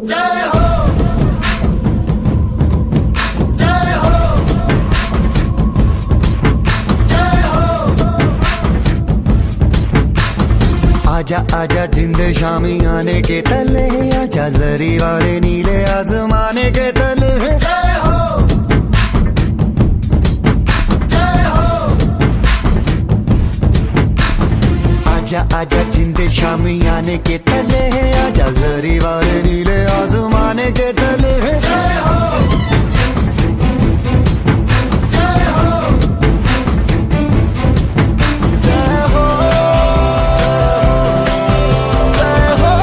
जय हो, जय हो, जय हो। आजा आजा जिंद शामी आने के तले, आजा जरी वाले नीले आसमाने के तले। जय हो, जय हो। आजा आजा जिंद शामी आने के तले, आजा जरी वाले नीले आसमाने के तले। जय हो, जय हो, जय हो, जय हो,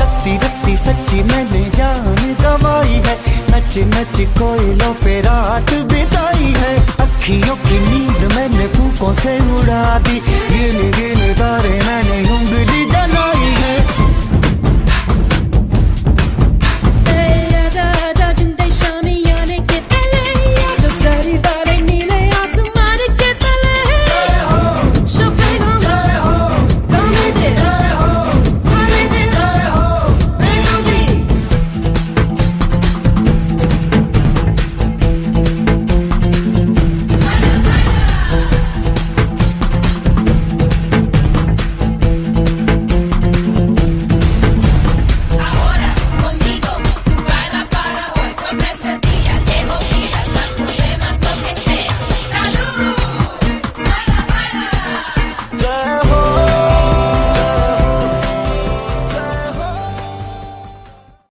रत्ती रत्ती सच्ची मैंने जान गवाई है, नच नच कोयलों पे रात बिताई है। अखियों की नींद मैंने फूकों से उड़ा दी, गिन गिन तारे मैंने उंगली जलाई।